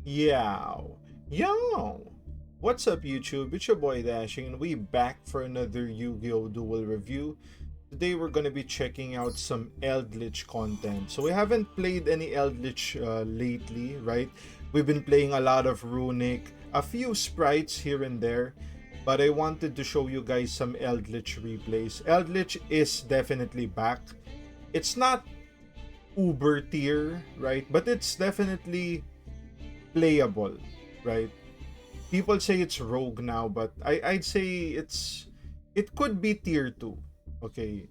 Yow. Yo! What's up, YouTube? It's your boy Dashing, and we back for another Yu-Gi-Oh! Duel review. Today we're gonna be checking out some Eldlich content. So we haven't played any Eldlich lately, right? We've been playing a lot of Runic, a few sprites here and there, but I wanted to show you guys some Eldlich replays. Eldlich is definitely back. It's not uber tier, right? But it's definitely playable, right? People say it's rogue now, but I'd say it could be tier 2. Okay.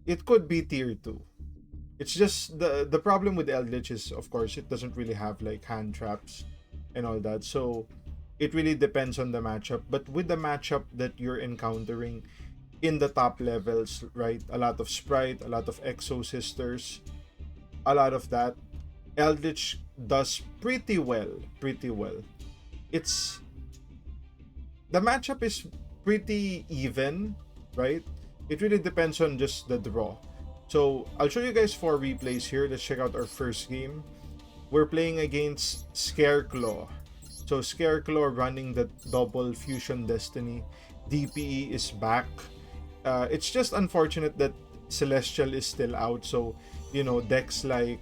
It could be tier 2. It's just the problem with Eldritch is, of course, it doesn't really have like hand traps and all that. So it really depends on the matchup. But with the matchup that you're encountering in the top levels, right? A lot of Sprite, a lot of Exo Sisters, a lot of that. Eldritch does pretty well. Pretty well. It's the matchup is pretty even, right? It really depends on just the draw. So I'll show you guys 4 replays here. Let's check out our first game. We're playing against Scareclaw. So Scareclaw running the double Fusion Destiny. DPE is back. It's just unfortunate that Celestial is still out. So, you know, decks like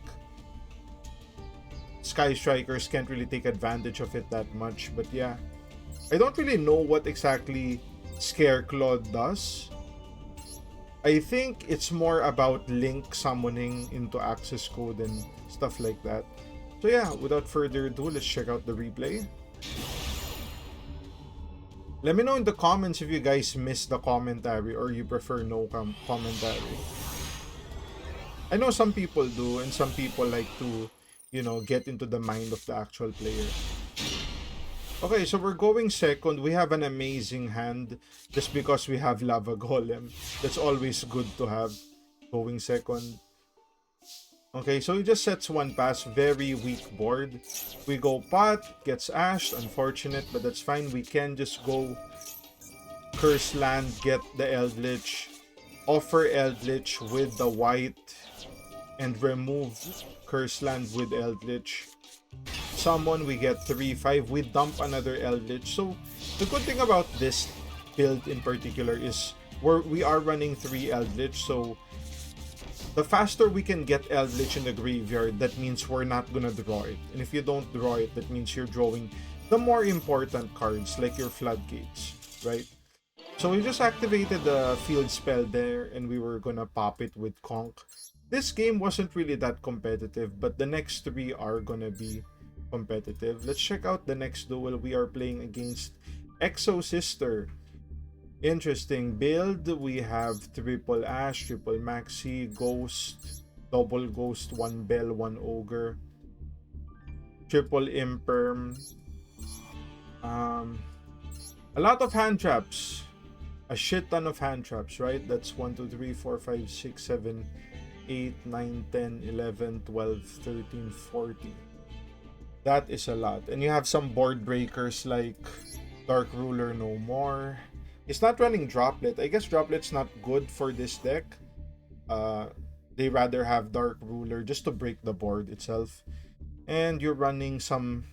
Sky Strikers can't really take advantage of it that much. But yeah, I don't really know what exactly Scareclaw does. I think it's more about Link summoning into access code and stuff like that. So yeah, without further ado, let's check out the replay. Let me know in the comments if you guys miss the commentary or you prefer no commentary. I know some people do, and some people like to, you know, get into the mind of the actual player. Okay, so we're going second. We have an amazing hand just because we have Lava Golem. That's always good to have going second. Okay, so he just sets one pass. Very weak board. We go pot, gets ashed. Unfortunate, but that's fine. We can just go Curse Land, get the Eldlich, offer Eldlich with the white, and remove Curse Land with Eldlich. Summon, we get 3-5. We dump another Eldlich. So the good thing about this build in particular is we are running 3 Eldlich. So the faster we can get Eldlich in the graveyard, that means we're not gonna draw it. And if you don't draw it, that means you're drawing the more important cards like your Floodgates, right? So we just activated the field spell there, and we were gonna pop it with Conk. This game wasn't really that competitive, but the next 3 are gonna be competitive. Let's check out the next duel. We are playing against Exo Sister. Interesting build. We have triple Ash, triple Maxi, Ghost, double Ghost, 1 Bell, 1 Ogre, triple Imperm. A lot of hand traps. A shit ton of hand traps, right? That's 1, 2, 3, 4, 5, 6, 7, 8, 9, 10, 11, 12, 13, 14. That is a lot. And you have some board breakers like Dark Ruler no more. It's not running Droplet. I guess Droplet's not good for this deck. They rather have Dark Ruler just to break the board itself. And you're running some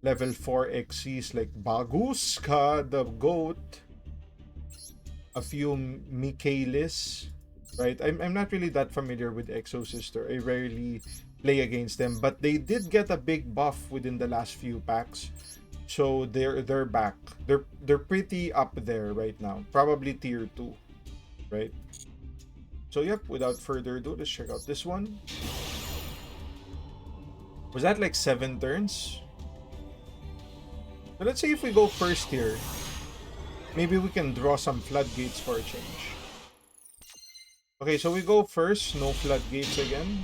level 4 XCs like Baguska, the Goat. A few Michaelis. Right? I'm not really that familiar with Exo Sister. I rarely play against them, but they did get a big buff within the last few packs. So they're back. They're pretty up there right now. Probably tier 2, right? So yep, without further ado, let's check out this one. Was that like 7 turns? So let's see if we go first here. Maybe we can draw some Floodgates for a change. Okay, so we go first. No Floodgates again.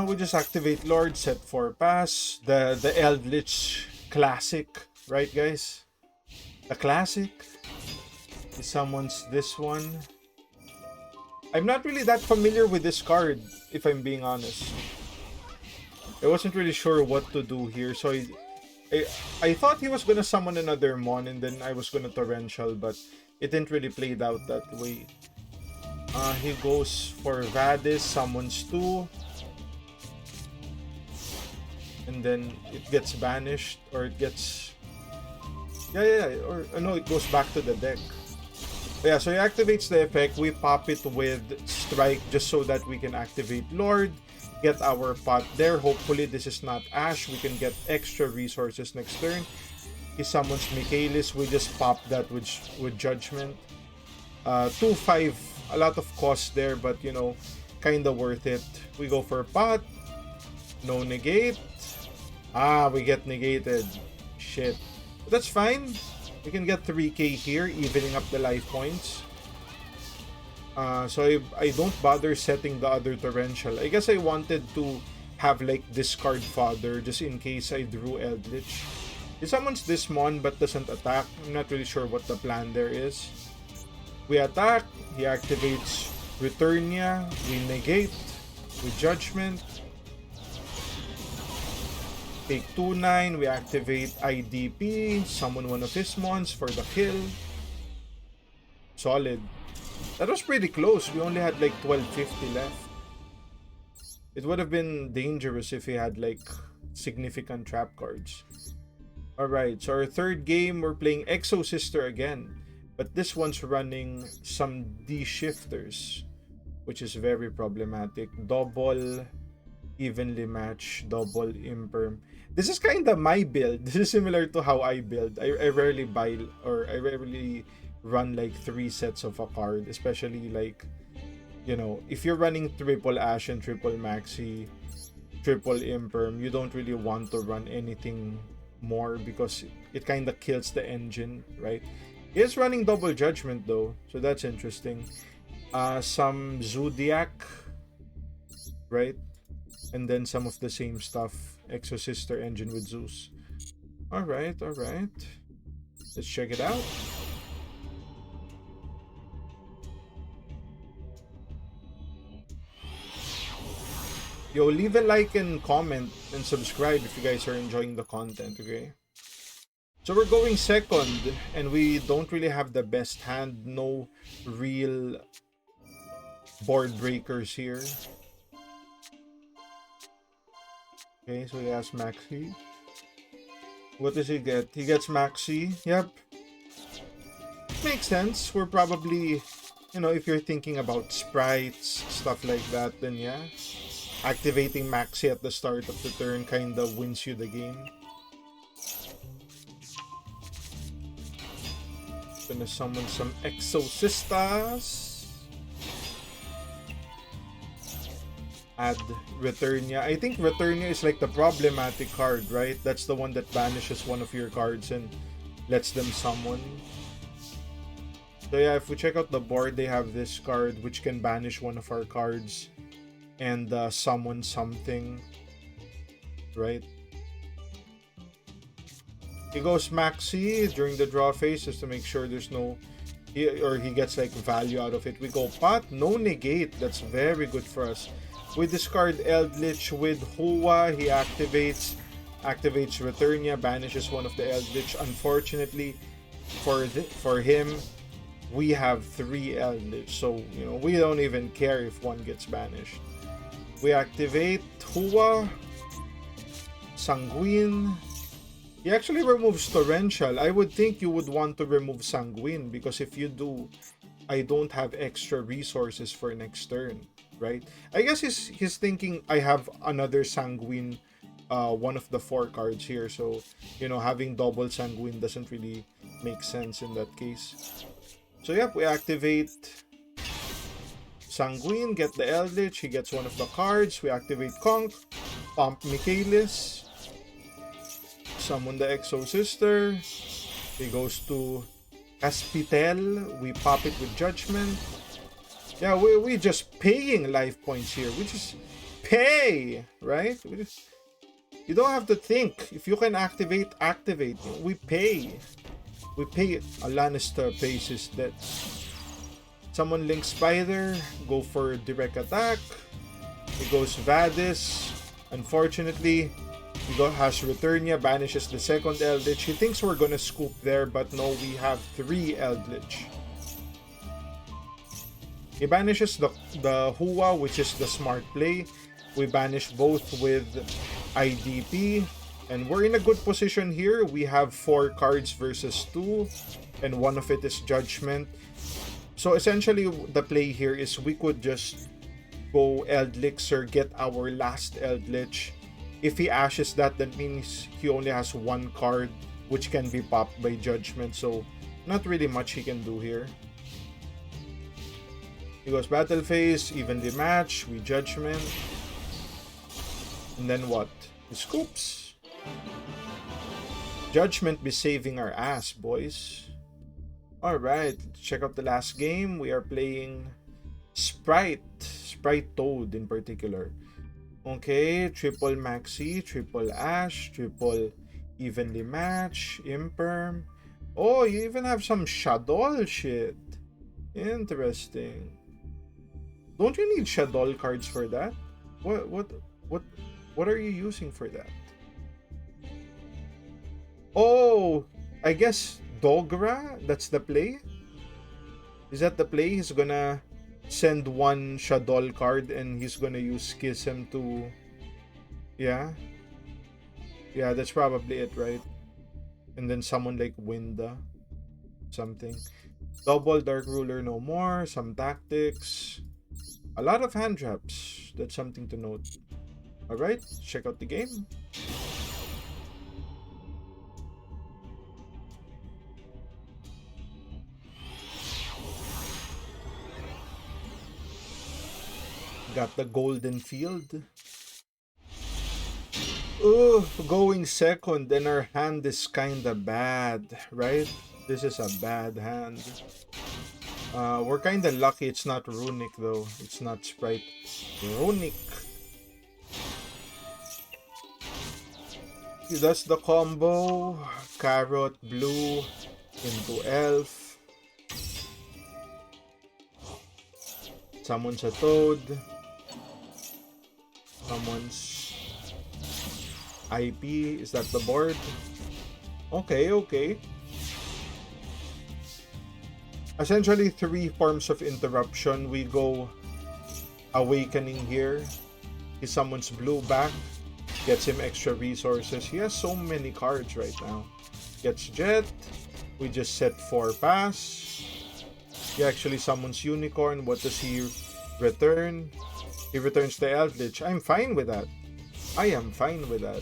We just activate Lord, set 4 pass. The Eldlich classic, right guys? The classic. He summons this one. I'm not really that familiar with this card, if I'm being honest. I wasn't really sure what to do here, so I thought he was gonna summon another Mon and then I was gonna Torrential, but it didn't really play out that way. He goes for Vadis, summons 2. and then it gets banished, or it gets... or no, it goes back to the deck. Yeah, so he activates the effect. We pop it with Strike just so that we can activate Lord, get our pot there. Hopefully this is not Ash. We can get extra resources next turn. He summons Michaelis. We just pop that with Judgment. 2-5. A lot of cost there, but you know, kind of worth it. We go for pot. No negate. We get negated. Shit. But that's fine. We can get 3k here, evening up the life points. So I don't bother setting the other Torrential. I guess I wanted to have like discard fodder just in case I drew Eldlich. He summons this mon but doesn't attack. I'm not really sure what the plan there is. We attack. He activates Returnia. We negate with Judgment. Take 2-9, we activate IDP, summon one of his mons for the kill. Solid. That was pretty close. We only had like 1250 left. It would have been dangerous if he had like significant trap cards. Alright, so our third game, we're playing Exo Sister again. But this one's running some D-shifters, which is very problematic. Double evenly match, double imperm. This is kind of my build. This is similar to how I build. I rarely buy, or I rarely run like 3 sets of a card, especially like, you know, if you're running triple Ash and triple Maxi, triple imperm, you don't really want to run anything more because it kind of kills the engine, right? He is running double Judgment though, so that's interesting. Some Zodiac, right? And then some of the same stuff. Exo Sister engine with Zeus. Alright. Let's check it out. Yo, leave a like and comment and subscribe if you guys are enjoying the content, okay? So we're going second, and we don't really have the best hand. No real board breakers here. Okay, so he has Maxi. What does he get? He gets Maxi. Yep. Makes sense. We're probably, you know, if you're thinking about sprites, stuff like that, then yeah. Activating Maxi at the start of the turn kind of wins you the game. Gonna summon some Exorcistas. Add Returnia. I think Returnia is like the problematic card, right? That's the one that banishes one of your cards and lets them summon. So yeah, if we check out the board, they have this card which can banish one of our cards and summon something, right? He goes Maxi during the draw phase just to make sure there's no... he gets like value out of it. We go pot, no negate. That's very good for us. We discard Eldlich with Hua. He activates Returnia, banishes one of the Eldlich. Unfortunately for him, we have 3 Eldlich, so you know we don't even care if one gets banished. We activate Hua, Sanguine. He actually removes Torrential. I would think you would want to remove Sanguine because if you do, I don't have extra resources for next turn. Right? I guess he's thinking I have another Sanguine, one of the 4 cards here, so you know having double Sanguine doesn't really make sense in that case. So yep, we activate Sanguine, get the Eldlich, he gets one of the cards. We activate Conk, pump Michaelis, summon the Exo Sister. He goes to Caspitel, we pop it with Judgment. Yeah, we're just paying life points here. We just pay, right? You don't have to think. If you can activate. We pay. We pay. Lannister pays his debts. Summon Link Spider. Go for direct attack. He goes Vadis. Unfortunately, he has Returnia. Banishes the second Eldritch. He thinks we're gonna scoop there, but no, we have 3 Eldritch. He banishes the Hua, which is the smart play. We banish both with IDP. And we're in a good position here. We have 4 cards versus 2. And one of it is Judgment. So essentially, the play here is we could just go Eldlich or get our last Eldlich. If he ashes that, that means he only has 1 card which can be popped by Judgment. So not really much he can do here. He goes Battle Phase, evenly match, we Judgment. And then what? He scoops. Judgment be saving our ass, boys. Alright, check out the last game. We are playing Spright Toad in particular. Okay, triple Maxi, triple Ash, triple evenly match, Imperm. Oh, you even have some Shadow shit. Interesting. Don't you need Shadow cards for that? What are you using for that? Oh, I guess Dogra, that's the play? Is that the play? He's gonna send 1 Shadow card and he's gonna use Schism to... Yeah? Yeah, that's probably it, right? And then someone like Winda. Something. Double Dark Ruler no more. Some tactics. A lot of hand traps. That's something to note. Alright, check out the game. Got the golden field. Oh, going second and our hand is kinda bad, right? This is a bad hand. We're kinda lucky it's not Runic though. It's not Sprite. Runic. That's the combo. Carrot, blue, into elf. Someone's a toad. Someone's IP. Is that the board? Okay, okay. Essentially 3 forms of interruption. We go Awakening here. He summons blue back. Gets him extra resources. He has so many cards right now. Gets Jet. We just set 4 pass. He actually summons Unicorn. What does he return? He returns the Eldlich. I'm fine with that. I am fine with that.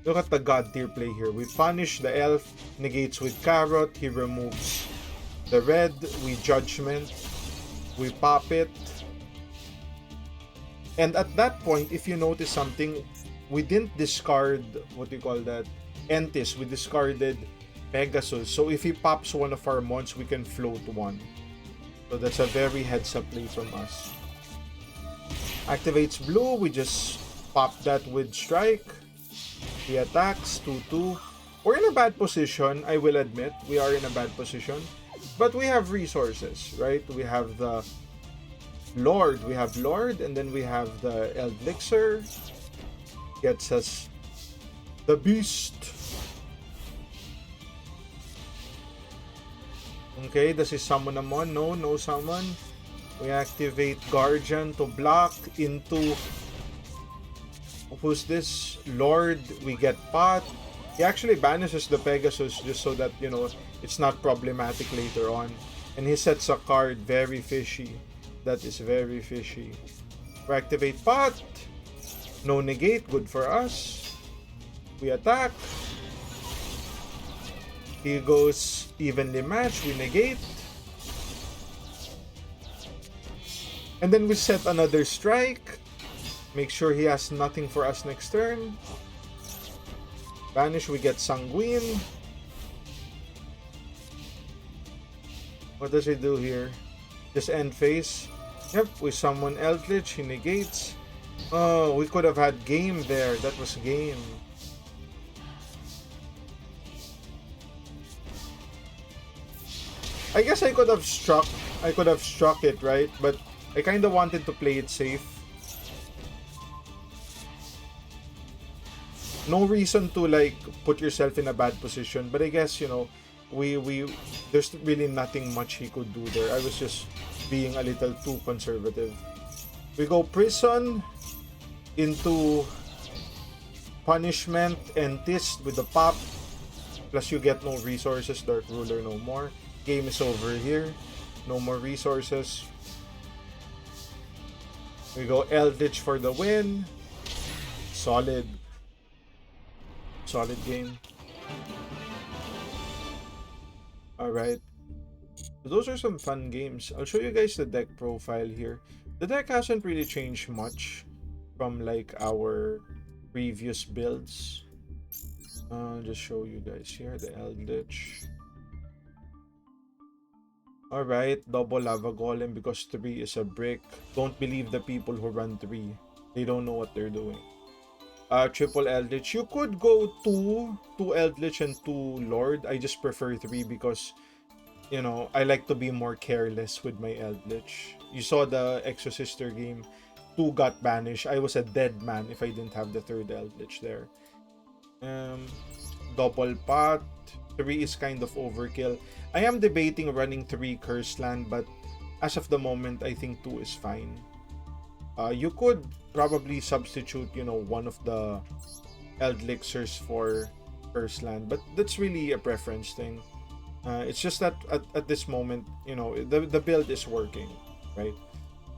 Look at the God tier play here. We punish the elf. Negates with Carrot. He removes the red. We Judgment. We pop it. And at that point, if you notice something, we didn't discard, what do you call that? Entis. We discarded Pegasus. So if he pops one of our mons, we can float 1. So that's a very heads up play from us. Activates blue. We just pop that with strike. He attacks 2-2. We're in a bad position, I will admit. We are in a bad position. But we have resources, right? We have the Lord. We have Lord. And then we have the Eldlich. Gets us the Beast. Okay, does he summon a mon? No, no summon. We activate Guardian to block into... Who's this? Lord. We get Pot. He actually banishes the Pegasus just so that, you know, it's not problematic later on. And he sets a card. Very fishy. That is very fishy. We activate Pot. No negate. Good for us. We attack. He goes evenly match. We negate. And then we set another strike. Make sure he has nothing for us next turn. Banish, we get Sanguine. What does he do here? Just end phase. Yep, we summon Eldlich. He negates. Oh, we could have had game there. That was game. I guess I could have struck it, right? But I kind of wanted to play it safe. No reason to like put yourself in a bad position, but I guess, you know, we there's really nothing much he could do there. I was just being a little too conservative. We go Prison into Punishment and Tist with the pop. Plus you get no resources. Dark Ruler no more. Game is over here. No more resources. We go Eldlich for the win. Solid. Solid game. Alright. Those are some fun games. I'll show you guys the deck profile here. The deck hasn't really changed much from like our previous builds. I'll just show you guys here the Eldlich. Alright, double Lava Golem because 3 is a brick. Don't believe the people who run 3. They don't know what they're doing. Triple Eldlich. You could go 2 Eldlich and 2 Lord. I just prefer 3 because, you know, I like to be more careless with my Eldlich. You saw the Exorcister game. 2 got banished. I was a dead man if I didn't have the 3rd Eldlich there. Double pot. 3 is kind of overkill. I am debating running 3 Curse Land, but as of the moment, I think 2 is fine. You could probably substitute, you know, one of the Eldlichers for Curse Land, but that's really a preference thing. It's just that at this moment, you know, the build is working, right?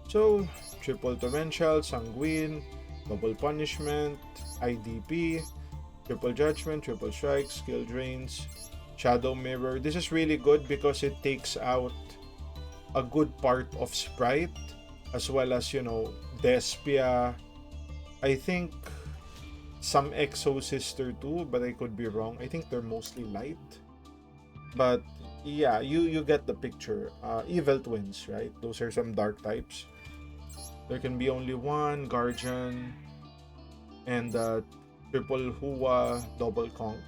So, triple Torrential, Sanguine, double Punishment, IDP, triple Judgment, triple Strike, Skill Drains, Shadow Mirror. This is really good because it takes out a good part of Spright, as well as, you know, Despia. I think some Exo Sister too, but I could be wrong. I think they're mostly light. But yeah, you get the picture. Evil Twins, right? Those are some dark types. There can be only one Guardian and triple Hua, double Conk.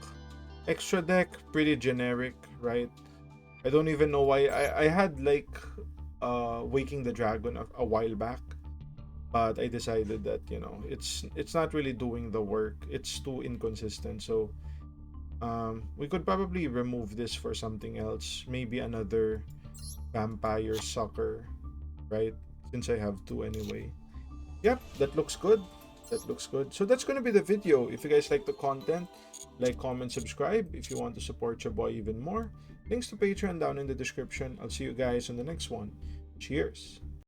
Extra deck, pretty generic, right? I don't even know why. I had like Waking the Dragon a while back, but I decided that, you know, it's not really doing the work. It's too inconsistent. So we could probably remove this for something else. Maybe another Vampire Sucker, right? Since I have 2 anyway. Yep, that looks good. That looks good. So that's going to be the video. If you guys like the content, like, comment, subscribe. If you want to support your boy even more, links to Patreon down in the description. I'll see you guys on the next one. Cheers.